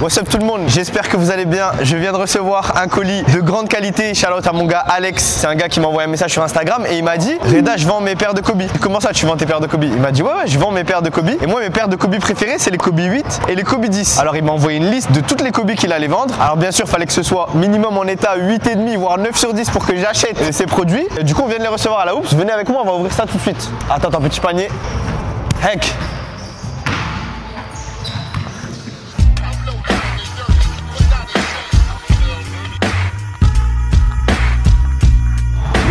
What's up tout le monde, j'espère que vous allez bien. Je viens de recevoir un colis de grande qualité. Shout out à mon gars Alex. C'est un gars qui m'a envoyé un message sur Instagram et il m'a dit Reda, je vends mes paires de Kobe. Comment ça tu vends tes paires de Kobe? Il m'a dit ouais, je vends mes paires de Kobe. Et moi mes paires de Kobe préférées c'est les Kobe 8 et les Kobe 10. Alors il m'a envoyé une liste de toutes les Kobe qu'il allait vendre. Alors bien sûr fallait que ce soit minimum en état 8,5 voire 9 sur 10 pour que j'achète ces produits. Et du coup on vient de les recevoir à la Hoops. Venez avec moi, on va ouvrir ça tout de suite. Attends, un petit panier. Heck.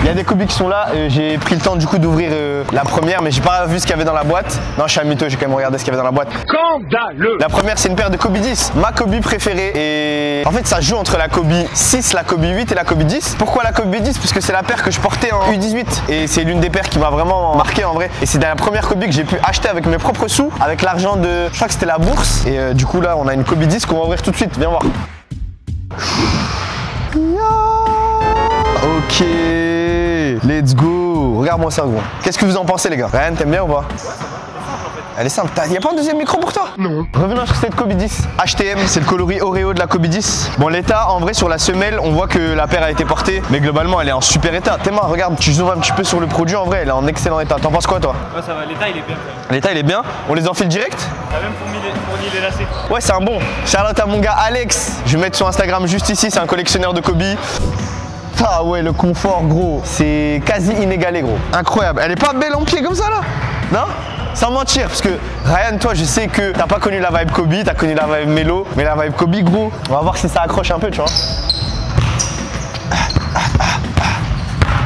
Il y a des Kobe qui sont là, j'ai pris le temps du coup d'ouvrir la première mais j'ai pas vu ce qu'il y avait dans la boîte. Non je suis un mytho, j'ai quand même regardé ce qu'il y avait dans la boîte. Scandaleux! La première c'est une paire de Kobe 10, ma Kobe préférée et en fait ça joue entre la Kobe 6, la Kobe 8 et la Kobe 10. Pourquoi la Kobe 10? Parce que c'est la paire que je portais en U18 et c'est l'une des paires qui m'a vraiment marqué en vrai. Et c'est la première Kobe que j'ai pu acheter avec mes propres sous, avec l'argent de, je crois que c'était la bourse. Et du coup là on a une Kobe 10 qu'on va ouvrir tout de suite, viens voir. Ok, let's go. Regarde-moi ça gros. Qu'est-ce que vous en pensez les gars? Ryan, t'aimes bien ou pas? Elle est simple. Y'a pas un deuxième micro pour toi? Non. Revenons sur cette Kobe 10. HTM, c'est le coloris Oreo de la Kobe 10. Bon, l'état, en vrai, sur la semelle, on voit que la paire a été portée. Mais globalement, elle est en super état. Théma, regarde, tu zoomes un petit peu sur le produit. En vrai, elle est en excellent état. T'en penses quoi, toi? Ouais, ça va. L'état, il est bien. L'état, il est bien. On les enfile direct? On a même fourni les lacets. Ouais, c'est un bon. Shout-out à mon gars Alex. Je vais mettre son Instagram juste ici. C'est un collectionneur de Kobe. Ah ouais, le confort, gros. C'est quasi inégalé, gros. Incroyable. Elle est pas belle en pied comme ça, là? Non? Sans mentir, parce que Ryan, toi, je sais que t'as pas connu la vibe Kobe, t'as connu la vibe Melo, mais la vibe Kobe, gros, on va voir si ça accroche un peu, tu vois.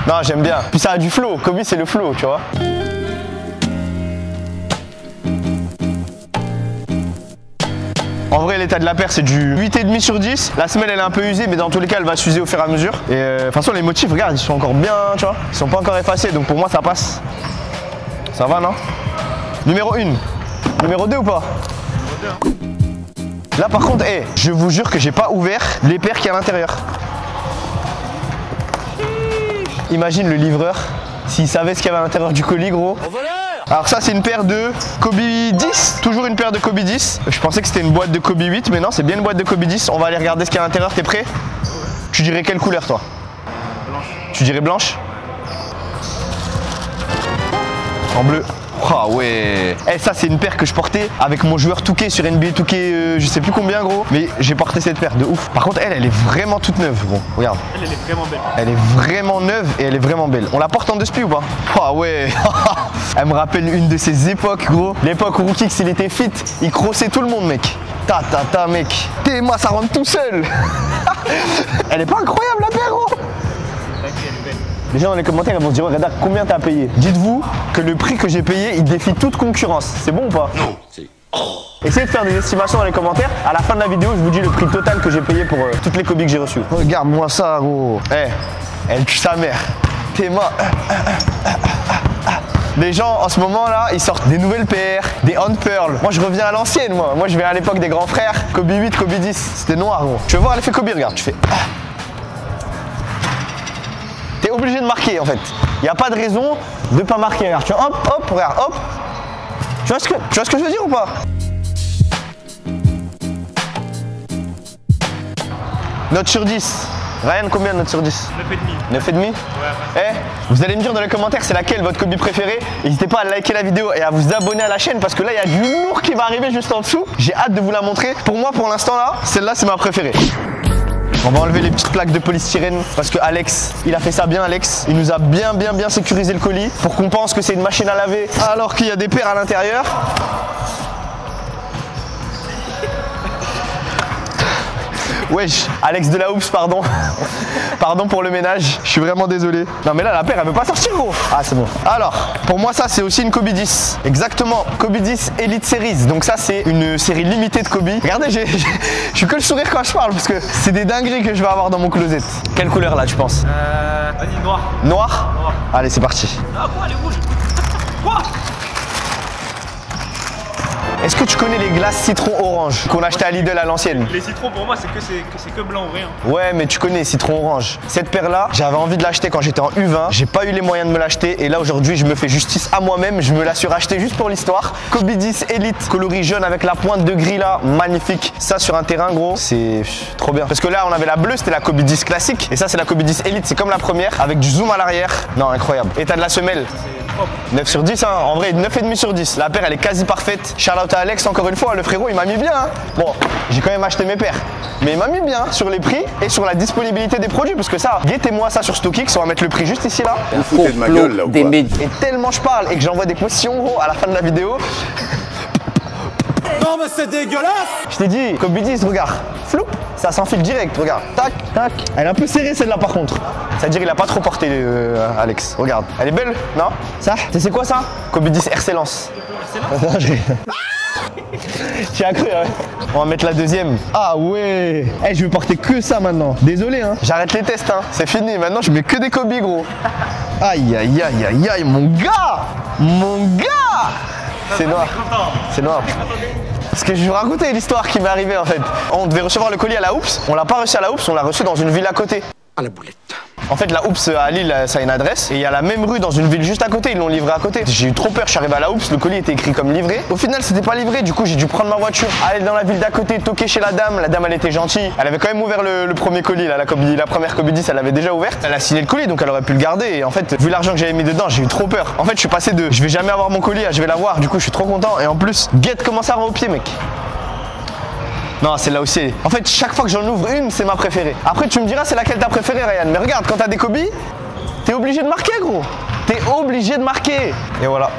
Non, j'aime bien. Puis ça a du flow. Kobe, c'est le flow, tu vois. En vrai, l'état de la paire, c'est du 8,5 sur 10. La semelle, elle est un peu usée, mais dans tous les cas, elle va s'user au fur et à mesure. Et de toute façon, les motifs, regarde, ils sont encore bien, tu vois. Ils sont pas encore effacés, donc pour moi, ça passe. Ça va, non? Numéro 1. Numéro 2 ou pas? Numéro 2. Là, par contre, hey, je vous jure que j'ai pas ouvert les paires qui y a à l'intérieur. Imagine le livreur, s'il savait ce qu'il y avait à l'intérieur du colis, gros. Alors ça c'est une paire de Kobe 10, toujours une paire de Kobe 10. Je pensais que c'était une boîte de Kobe 8, mais non, c'est bien une boîte de Kobe 10. On va aller regarder ce qu'il y a à l'intérieur, t'es prêt? Tu dirais quelle couleur toi? Blanche. Tu dirais blanche? En bleu. Ah ouais. Eh, ça c'est une paire que je portais avec mon joueur Touquet sur NBA Touquet, je sais plus combien gros, mais j'ai porté cette paire de ouf. Par contre elle est vraiment toute neuve gros, regarde. Elle est vraiment belle. Elle est vraiment neuve et elle est vraiment belle. On la porte en deux spi ou pas? Ah ouais. Elle me rappelle une de ces époques gros. L'époque où Rookix il était fit, il crossait tout le monde mec. Ta mec. Moi ça rentre tout seul. Elle est pas incroyable la paire gros? Les gens dans les commentaires ils vont se dire Reda, combien t'as payé? Dites-vous que le prix que j'ai payé il défie toute concurrence. C'est bon ou pas? Non, c'est... Essayez de faire des estimations dans les commentaires. À la fin de la vidéo je vous dis le prix total que j'ai payé pour toutes les Kobe que j'ai reçues. Regarde-moi ça gros. Eh, elle tue sa mère. Théma. Les gens en ce moment là ils sortent des nouvelles paires, des on pearl. Moi je reviens à l'ancienne moi. Moi je vais à l'époque des grands frères. Kobe 8, Kobe 10. C'était noir gros. Tu veux voir l'effet Kobe? Regarde, tu fais... T'es obligé de marquer en fait. Il n'y a pas de raison de pas marquer. Regarde, tu vois, hop, regarde, hop. Tu vois ce que je veux dire ou pas? Note sur 10. Ryan, combien de notes sur 10? 9,5. 9,5? Ouais. Eh, vous allez me dire dans les commentaires c'est laquelle votre Kobe préférée. N'hésitez pas à liker la vidéo et à vous abonner à la chaîne parce que là il y a du lourd qui va arriver juste en dessous. J'ai hâte de vous la montrer. Pour moi pour l'instant là, celle-là c'est ma préférée. On va enlever les petites plaques de polystyrène parce que Alex, il a fait ça bien Alex. Il nous a bien sécurisé le colis pour qu'on pense que c'est une machine à laver alors qu'il y a des paires à l'intérieur. Wesh, Alex de la Hoops, pardon. Pardon pour le ménage, je suis vraiment désolé. Non mais là la paire elle veut pas sortir gros. Ah c'est bon. Alors, pour moi ça c'est aussi une Kobe 10. Exactement, Kobe 10 Elite Series. Donc ça c'est une série limitée de Kobe. Regardez, je suis que le sourire quand je parle parce que c'est des dingueries que je vais avoir dans mon closet. Quelle couleur là tu penses? Vas-y, noir. Noir? Noir. Allez c'est parti. Ah quoi, elle est rouge? Quoi? Est-ce que tu connais les glaces citron orange qu'on achetait à Lidl à l'ancienne? Les citrons pour moi c'est que blanc ou rien. Ouais, mais tu connais citron orange. Cette paire-là, j'avais envie de l'acheter quand j'étais en U20. J'ai pas eu les moyens de me l'acheter. Et là, aujourd'hui, je me fais justice à moi-même. Je me la suis racheté juste pour l'histoire. Kobe 10 Elite, coloris jaune avec la pointe de gris là. Magnifique. Ça, sur un terrain, gros, c'est trop bien. Parce que là, on avait la bleue, c'était la Kobe 10 classique. Et ça, c'est la Kobe 10 Elite. C'est comme la première, avec du zoom à l'arrière. Non, incroyable. Et t'as de la semelle. 9 sur 10, hein. En vrai, 9,5 sur 10. La paire, elle est quasi parfaite. Shout out à Alex, encore une fois. Le frérot, il m'a mis bien. Hein. Bon, j'ai quand même acheté mes paires. Mais il m'a mis bien sur les prix et sur la disponibilité des produits. Parce que ça, guettez-moi ça sur StockX. On va mettre le prix juste ici, là. Vous foutez de ma gueule, là, ou quoi? Et tellement je parle et que j'envoie des questions, gros, à la fin de la vidéo. Non mais c'est dégueulasse! Je t'ai dit, Kobe 10, regarde. Floup, ça s'enfile direct, regarde. Tac, tac. Elle est un peu serrée celle-là par contre. C'est-à-dire il a pas trop porté, Alex. Regarde. Elle est belle, non? Ça? C'est quoi ça? Kobe 10 Excellence. Non, j'ai cru, ouais. On va mettre la deuxième. Ah ouais. Eh, je vais porter que ça maintenant. Désolé, hein. J'arrête les tests, hein. C'est fini. Maintenant, je mets que des Kobe, gros. Aïe, aïe, aïe, aïe, aïe, mon gars. Mon gars. C'est noir. C'est noir. Parce que je vais vous raconter l'histoire qui m'est arrivée en fait. On devait recevoir le colis à la Oops. On l'a pas reçu à la Oops, on l'a reçu dans une ville à côté. À la boulette. En fait, la Oops à Lille, ça a une adresse. Et il y a la même rue dans une ville juste à côté. Ils l'ont livré à côté. J'ai eu trop peur. Je suis arrivé à la Oops. Le colis était écrit comme livré. Au final, c'était pas livré. Du coup, j'ai dû prendre ma voiture, aller dans la ville d'à côté, toquer chez la dame. La dame, elle était gentille. Elle avait quand même ouvert le premier colis. Là, la première Kobe 10, elle l'avait déjà ouverte. Elle a signé le colis, donc elle aurait pu le garder. Et en fait, vu l'argent que j'avais mis dedans, j'ai eu trop peur. En fait, je suis passé de je vais jamais avoir mon colis à je vais l'avoir. Du coup, je suis trop content. Et en plus, guette comment ça rend au pied, mec. Non, celle-là aussi. En fait, chaque fois que j'en ouvre une, c'est ma préférée. Après, tu me diras, c'est laquelle ta préférée, Ryan. Mais regarde, quand t'as des Kobe, t'es obligé de marquer, gros. T'es obligé de marquer. Et voilà.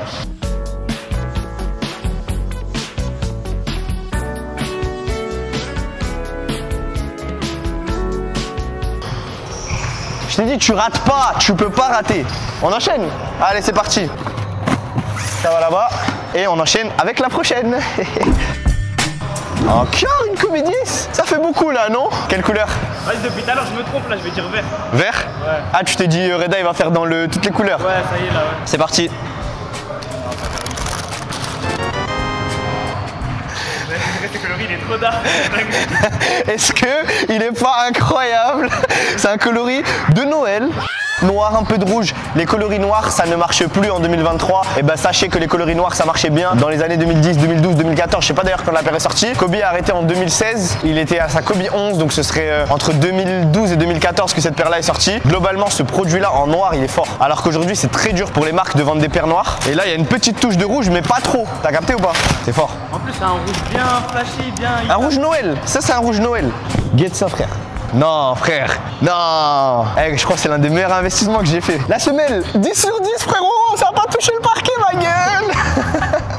Je t'ai dit, tu rates pas. Tu peux pas rater. On enchaîne. Allez, c'est parti. Ça va là-bas. Et on enchaîne avec la prochaine. Encore une Kobe 10? Ça fait beaucoup là, non? Quelle couleur? Ouais, depuis tout à l'heure je me trompe là, je vais dire vert. Vert? Ouais. Ah, tu t'es dit Reda il va faire dans toutes les couleurs? Ouais, ça y est là, ouais. C'est parti. Ce coloris il est trop dark. Est-ce que il est pas incroyable? C'est un coloris de Noël. Noir, un peu de rouge. Les coloris noirs, ça ne marche plus en 2023. Et ben sachez que les coloris noirs, ça marchait bien dans les années 2010, 2012, 2014. Je sais pas d'ailleurs quand la paire est sortie. Kobe a arrêté en 2016. Il était à sa Kobe 11, donc ce serait entre 2012 et 2014 que cette paire-là est sortie. Globalement, ce produit-là en noir, il est fort. Alors qu'aujourd'hui, c'est très dur pour les marques de vendre des paires noires. Et là, il y a une petite touche de rouge, mais pas trop. T'as capté ou pas? C'est fort. En plus, c'est un rouge bien flashy, bien. Un rouge Noël. Ça, c'est un rouge Noël. Guette ça, frère. Non, frère. Non. Eh, je crois que c'est l'un des meilleurs investissements que j'ai fait. La semelle, 10 sur 10, frérot. Ça va pas toucher le parquet, ma gueule.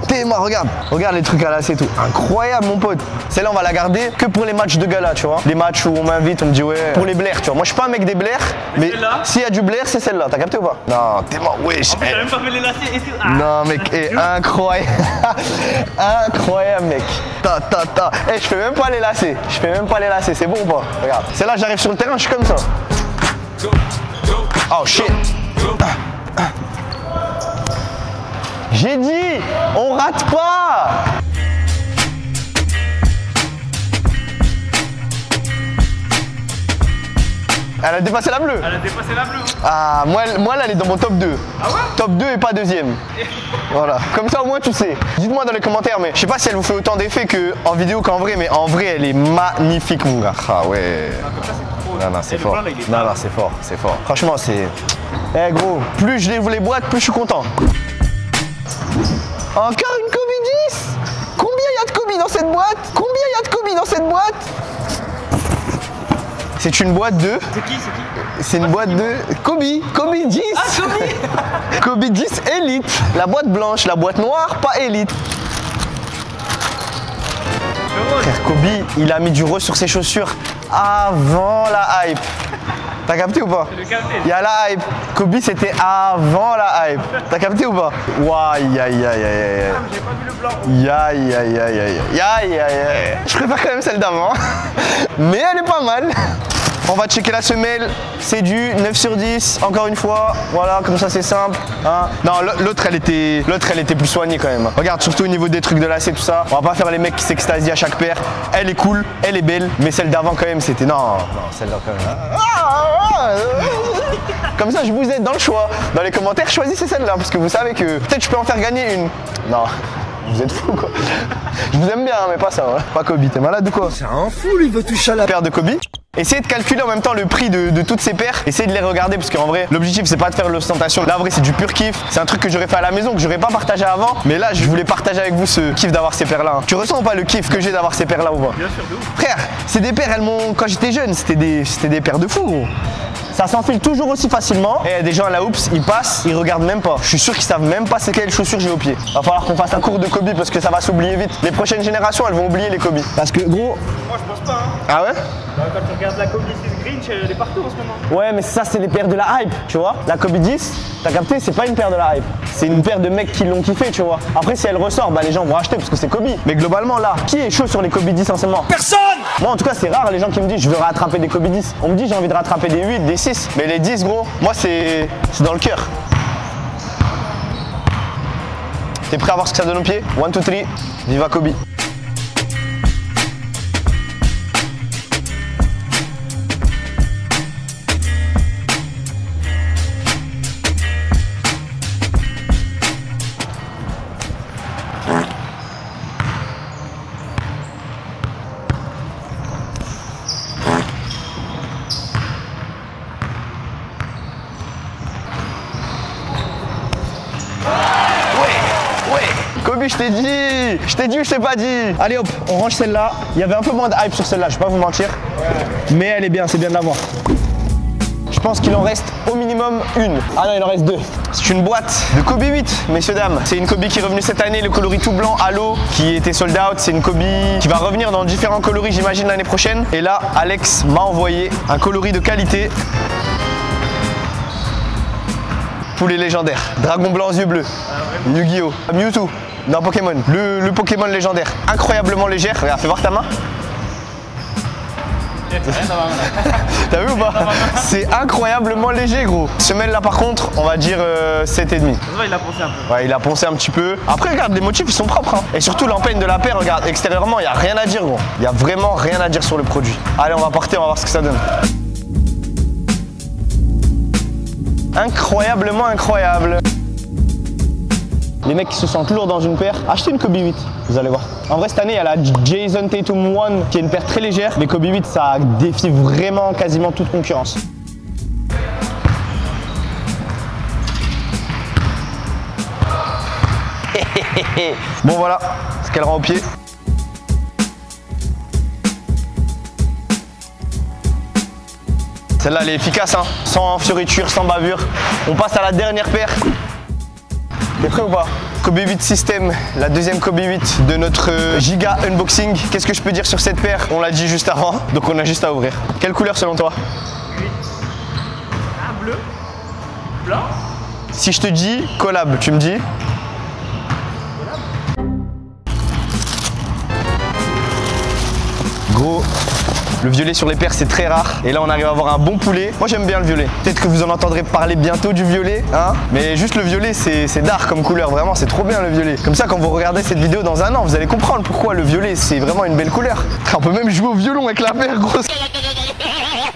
T'es-moi, regarde. Regarde les trucs à lasser et tout. Incroyable, mon pote. Celle-là, on va la garder que pour les matchs de gala, tu vois. Les matchs où on m'invite, on me dit ouais. Pour les blairs, tu vois. Moi, je suis pas un mec des blairs. Mais s'il y a du blair, c'est celle-là. T'as capté ou pas? Non, t'es-moi, wesh. En plus, j'ai même pas fait les lacets et tout. Ah. Non, mec, incroyable. Incroyable, mec. Ta. Eh, je fais même pas les lacets. Je fais même pas les lacets. C'est bon ou pas? Regarde. C'est là, j'arrive sur le terrain, je suis comme ça. Oh shit. J'ai dit, on rate pas. Elle a dépassé la bleue. Elle a dépassé la bleue. Ah, moi là, elle est dans mon top 2. Ah ouais? Top 2 et pas deuxième. Voilà. Comme ça, au moins, tu sais. Dites-moi dans les commentaires, mais je sais pas si elle vous fait autant d'effet qu'en vidéo qu'en vrai, mais en vrai, elle est magnifique, mon gars. Ah ouais. Ah, comme ça, c'est trop. Non, c'est Et le fort. blanc, là, il est Non, c'est fort, c'est fort. Franchement, c'est. Eh, gros, plus je les boîtes, plus je suis content. Encore une Kobe 10? Combien il y a de Kobe dans cette boîte? Combien il y a de Kobe dans cette boîte? C'est une boîte de. C'est qui? C'est une boîte de Kobe 10. Ah, Kobe. Kobe 10 Elite. La boîte blanche, la boîte noire, pas Elite. Frère, Kobe, il a mis du rose sur ses chaussures avant la hype. T'as capté ou pas? Il y a la hype. Kobe, c'était avant la hype. T'as capté ou pas? Ouah, aïe, aïe, aïe, aïe. J'ai pas vu le blanc. Aïe, aïe, aïe, aïe. Je préfère quand même celle d'avant. Mais elle est pas mal. On va checker la semelle. C'est du 9 sur 10. Encore une fois. Voilà, comme ça c'est simple. Hein. Non, l'autre elle était plus soignée quand même. Regarde, surtout au niveau des trucs de lacets, tout ça. On va pas faire les mecs qui s'extasient à chaque paire. Elle est cool, elle est belle. Mais celle d'avant quand même, c'était... Non, celle-là quand même. Comme ça, je vous aide dans le choix. Dans les commentaires, choisissez celle-là. Parce que vous savez que peut-être je peux en faire gagner une. Non. Vous êtes fous quoi. Je vous aime bien mais pas ça. Hein. Pas Kobe, t'es malade ou quoi? C'est un fou, lui, il veut toucher à la paire de Kobe. Essayez de calculer en même temps le prix de toutes ces paires. Essayez de les regarder parce qu'en vrai, l'objectif c'est pas de faire l'ostentation. Là en vrai c'est du pur kiff. C'est un truc que j'aurais fait à la maison, que j'aurais pas partagé avant. Mais là je voulais partager avec vous ce kiff d'avoir ces paires là. Tu ressens pas le kiff que j'ai d'avoir ces paires là ou pas? Bien sûr, de ouf. Frère, c'est des paires, elles m'ont. Quand j'étais jeune, c'était des paires de fou gros. Ça s'enfile toujours aussi facilement. Et il y a des gens à la Hoops, ils passent, ils regardent même pas. Je suis sûr qu'ils savent même pas c'est quelles chaussures j'ai au pied. Va falloir qu'on fasse un cours de Kobe parce que ça va s'oublier vite. Les prochaines générations, elles vont oublier les Kobe. Parce que gros. Moi, je pense pas. Hein. Ah ouais? Bah, quand tu regardes la Kobe 6 Green, elle est partout en ce moment. Ouais, mais ça, c'est les paires de la hype, tu vois. La Kobe 10, t'as capté, c'est pas une paire de la hype. C'est une paire de mecs qui l'ont kiffé, tu vois. Après, si elle ressort, bah les gens vont acheter parce que c'est Kobe. Mais globalement, là, qui est chaud sur les Kobe 10 en ce moment? personne. Moi, en tout cas, c'est rare les gens qui me disent je veux rattraper des Kobe 10. On me dit j'ai envie de rattraper des 8, des 6. Mais les 10, gros, moi, c'est dans le cœur. T'es prêt à voir ce que ça donne au pied? 1, 2, 3, viva Kobe. Kobe, je t'ai dit ou je t'ai pas dit? Allez hop, on range celle-là. Il y avait un peu moins de hype sur celle-là, je vais pas vous mentir. Mais elle est bien, c'est bien de l'avoir. Je pense qu'il en reste au minimum une. Ah non, il en reste deux. C'est une boîte de Kobe 8, messieurs, dames. C'est une Kobe qui est revenue cette année, le coloris tout blanc Halo, qui était sold out. C'est une Kobe qui va revenir dans différents coloris, j'imagine, l'année prochaine. Et là, Alex m'a envoyé un coloris de qualité. Poulet légendaire, dragon blanc aux yeux bleus, Yu-Gi-Oh, Mewtwo, dans Pokémon, le Pokémon légendaire, incroyablement légère. Regarde, fais voir ta main. T'as vu ou pas? C'est incroyablement léger, gros. Semelle là par contre, on va dire 7,5. Il a poncé un peu. Ouais, il a poncé un petit peu. Après, regarde, les motifs ils sont propres. Hein. Et surtout l'empeigne de la paire, regarde, extérieurement, il n'y a rien à dire, gros. Il n'y a vraiment rien à dire sur le produit. Allez, on va porter, on va voir ce que ça donne. Incroyablement incroyable. Les mecs qui se sentent lourds dans une paire, achetez une Kobe 8, vous allez voir. En vrai, cette année, il y a la Jason Tatum 1 qui est une paire très légère, mais Kobe 8, ça défie vraiment quasiment toute concurrence. Bon voilà, ce qu'elle rend au pied. Celle-là, elle est efficace, hein. Sans fioriture, sans bavure. On passe à la dernière paire. T'es prêt ou pas? Kobe 8 System, la deuxième Kobe 8 de notre giga unboxing. Qu'est-ce que je peux dire sur cette paire? On l'a dit juste avant, donc on a juste à ouvrir. Quelle couleur selon toi? Un bleu, blanc. Si je te dis collab, tu me dis? Gros, le violet sur les paires c'est très rare et là on arrive à avoir un bon poulet. Moi j'aime bien le violet. Peut-être que vous en entendrez parler bientôt du violet, hein. Mais juste le violet c'est dark comme couleur, vraiment c'est trop bien le violet. Comme ça quand vous regardez cette vidéo dans un an, vous allez comprendre pourquoi le violet c'est vraiment une belle couleur. On peut même jouer au violon avec la paire, gros.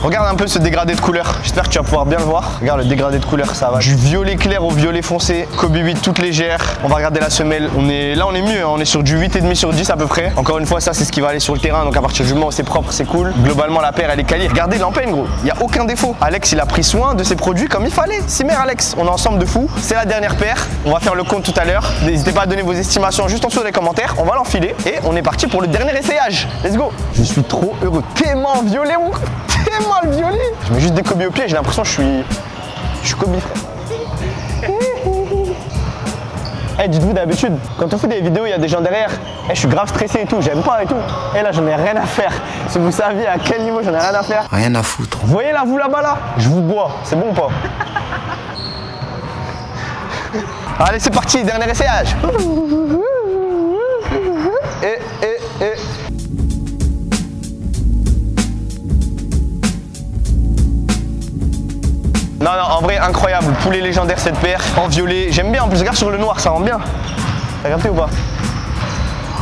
Regarde un peu ce dégradé de couleur, j'espère que tu vas pouvoir bien le voir. Regarde le dégradé de couleur, ça va du violet clair au violet foncé. Kobe 8 toute légère. On va regarder la semelle, là on est mieux, hein. On est sur du 8,5 sur 10 à peu près. Encore une fois ça c'est ce qui va aller sur le terrain, donc à partir du moment où c'est propre c'est cool. Globalement la paire elle est quali. Regardez l'empeigne gros, il n'y a aucun défaut. Alex il a pris soin de ses produits comme il fallait. Cimer Alex, on est ensemble de fou. C'est la dernière paire, on va faire le compte tout à l'heure. N'hésitez pas à donner vos estimations juste en dessous dans les commentaires. On va l'enfiler et on est parti pour le dernier essayage. Let's go. Je suis trop heureux, tellement violet mon gars. Tellement le violet. Je mets juste des Kobe au pied, j'ai l'impression que je suis Kobe frère. Hey, dites-vous d'habitude, quand on fait des vidéos, il y a des gens derrière. Hey, je suis grave stressé et tout, j'aime pas et tout. Et là, j'en ai rien à faire. Si vous saviez à quel niveau j'en ai rien à faire. Rien à foutre. Vous voyez là, vous là-bas là? Je vous bois, c'est bon ou pas? Allez, c'est parti, dernier essayage. Et. Non, non, en vrai, incroyable. Poulet légendaire, cette paire. En violet. J'aime bien. En plus, regarde sur le noir, ça rend bien. T'as capté ou pas?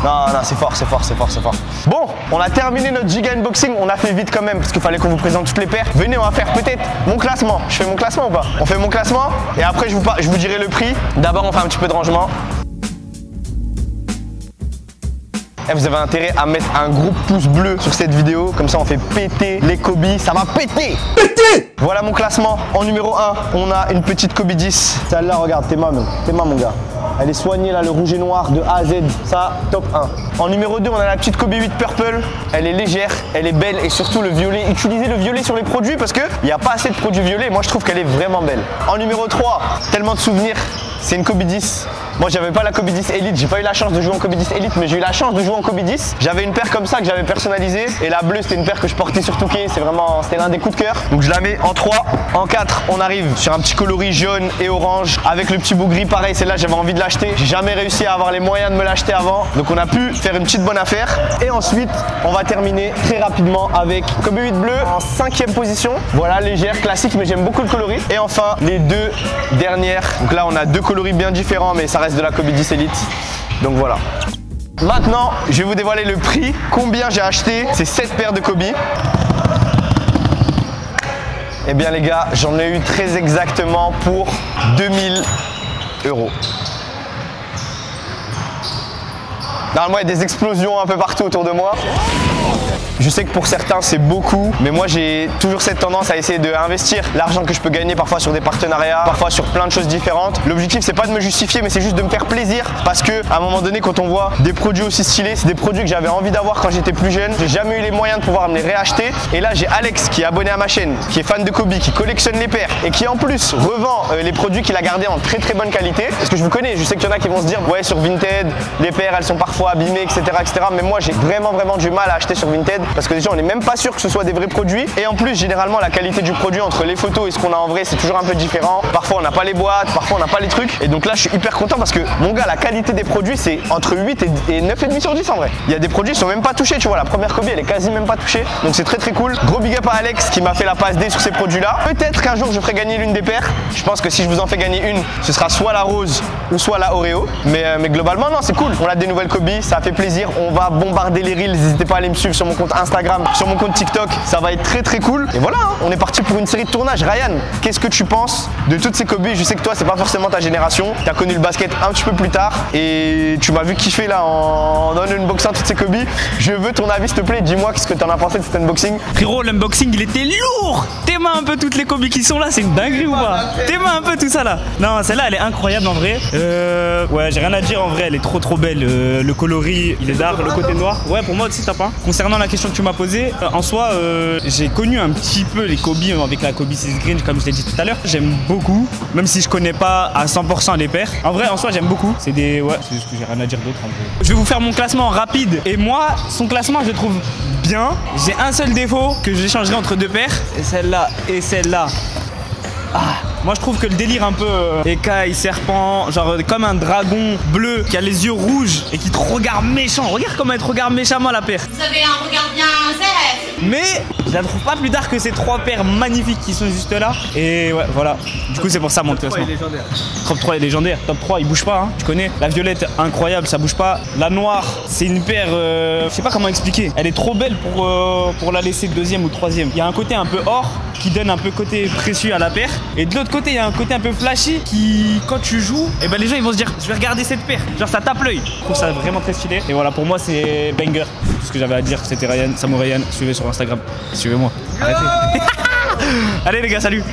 Non, non, c'est fort, c'est fort, c'est fort, c'est fort. Bon, on a terminé notre giga unboxing. On a fait vite quand même parce qu'il fallait qu'on vous présente toutes les paires. Venez, on va faire peut-être mon classement. Je fais mon classement ou pas? On fait mon classement et après je vous dirai le prix. D'abord, on fait un petit peu de rangement. Et vous avez intérêt à mettre un gros pouce bleu sur cette vidéo. Comme ça, on fait péter les Kobe. Ça va péter! Péter! Voilà mon classement. En numéro 1, on a une petite Kobe 10. Celle-là, regarde, t'es ma mon gars. Elle est soignée là, le rouge et noir de A à Z. Ça, top 1. En numéro 2, on a la petite Kobe 8 Purple. Elle est légère, elle est belle et surtout le violet. Utilisez le violet sur les produits parce qu'il n'y a pas assez de produits violets. Moi, je trouve qu'elle est vraiment belle. En numéro 3, tellement de souvenirs. C'est une Kobe 10. Moi, j'avais pas la Kobe 10 Elite. J'ai pas eu la chance de jouer en Kobe 10 Elite, mais j'ai eu la chance de jouer en Kobe 10. J'avais une paire comme ça que j'avais personnalisée. Et la bleue, c'était une paire que je portais sur Touquet. C'était l'un des coups de cœur. Donc, je la mets en 3. En 4, on arrive sur un petit coloris jaune et orange avec le petit bout gris. Pareil, celle-là, j'avais envie de l'acheter. J'ai jamais réussi à avoir les moyens de me l'acheter avant. Donc, on a pu faire une petite bonne affaire. Et ensuite, on va terminer très rapidement avec Kobe 8 bleu en 5e position. Voilà, légère, classique, mais j'aime beaucoup le coloris. Et enfin, les deux dernières. Donc là, on a deux coloris bien différents, mais ça reste de la Kobe 10 Elite. Donc voilà. Maintenant, je vais vous dévoiler le prix. Combien j'ai acheté ces 7 paires de Kobe. Eh bien les gars, j'en ai eu très exactement pour 2000 €. Normalement, il y a des explosions un peu partout autour de moi. Je sais que pour certains c'est beaucoup, mais moi j'ai toujours cette tendance à essayer d'investir l'argent que je peux gagner parfois sur des partenariats, parfois sur plein de choses différentes. L'objectif c'est pas de me justifier, mais c'est juste de me faire plaisir parce que à un moment donné, quand on voit des produits aussi stylés, c'est des produits que j'avais envie d'avoir quand j'étais plus jeune. J'ai jamais eu les moyens de pouvoir me les réacheter. Et là j'ai Alex qui est abonné à ma chaîne, qui est fan de Kobe, qui collectionne les paires et qui en plus revend les produits qu'il a gardés en très très bonne qualité. Parce que je vous connais, je sais qu'il y en a qui vont se dire ouais, sur Vinted les paires elles sont parfois abîmées, etc. Mais moi j'ai vraiment du mal à acheter sur Vinted. Parce que déjà on n'est même pas sûr que ce soit des vrais produits. Et en plus généralement la qualité du produit entre les photos et ce qu'on a en vrai c'est toujours un peu différent. Parfois on n'a pas les boîtes, parfois on n'a pas les trucs. Et donc là je suis hyper content parce que mon gars la qualité des produits c'est entre 8 et 9,5 sur 10 en vrai. Il y a des produits qui sont même pas touchés, tu vois, la première Kobe elle est quasi même pas touchée. Donc c'est très cool. Gros big up à Alex qui m'a fait la passe D sur ces produits là. Peut-être qu'un jour je ferai gagner l'une des paires. Je pense que si je vous en fais gagner une, ce sera soit la rose ou soit la Oreo. Mais globalement non c'est cool. On a des nouvelles Kobe, ça fait plaisir. On va bombarder les reels, n'hésitez pas à aller me suivre sur mon compte Instagram, sur mon compte TikTok, ça va être très cool. Et voilà, hein, on est parti pour une série de tournages. Ryan, qu'est-ce que tu penses de toutes ces Kobe? Je sais que toi c'est pas forcément ta génération, tu as connu le basket un petit peu plus tard et tu m'as vu kiffer là en unboxant toutes ces Kobe. Je veux ton avis s'il te plaît, dis-moi qu'est-ce que tu en as pensé de cet unboxing. Frérot, l'unboxing il était lourd. T'aimes un peu toutes les Kobe qui sont là, c'est une dinguerie ou pas? T'aimes un peu tout ça là? Non, celle-là elle est incroyable en vrai. Ouais, j'ai rien à dire en vrai, elle est trop belle. Le coloris, il est d'art, le côté noir. Ouais, pour moi aussi t'as pas. Concernant la question que tu m'as posée, en soi, j'ai connu un petit peu les Kobe avec la Kobe 6 Green, comme je l'ai dit tout à l'heure. J'aime beaucoup, même si je connais pas à 100% les paires. En vrai, en soi, j'aime beaucoup. C'est des. Ouais, c'est juste que j'ai rien à dire d'autre en vrai. Je vais vous faire mon classement rapide. Et moi, son classement, je le trouve bien. J'ai un seul défaut que j'échangerai entre deux paires. Et celle-là et celle-là. Ah, moi je trouve que le délire un peu écaille, serpent, genre comme un dragon bleu qui a les yeux rouges et qui te regarde méchant. Regarde comment elle te regarde méchamment la paire. Vous avez un regard bien zèbre. Mais je la trouve pas plus tard que ces trois paires magnifiques qui sont juste là. Et ouais, voilà. Du coup, c'est pour ça mon classement. Top 3 est légendaire. Top 3, il bouge pas. Hein. Tu connais. La violette, incroyable, ça bouge pas. La noire, c'est une paire. Je sais pas comment expliquer. Elle est trop belle pour la laisser deuxième ou troisième. Il y a un côté un peu or qui donne un peu côté précieux à la paire. Et de l'autre côté, il y a un côté un peu flashy qui, quand tu joues, et ben les gens ils vont se dire, je vais regarder cette paire. Genre ça tape l'œil. Je trouve ça vraiment très stylé. Et voilà, pour moi, c'est banger. Tout ce que j'avais à dire, c'était Ryan, Samu Ryan. Suivez sur Instagram. Suivez-moi. Arrêtez. Allez les gars, salut.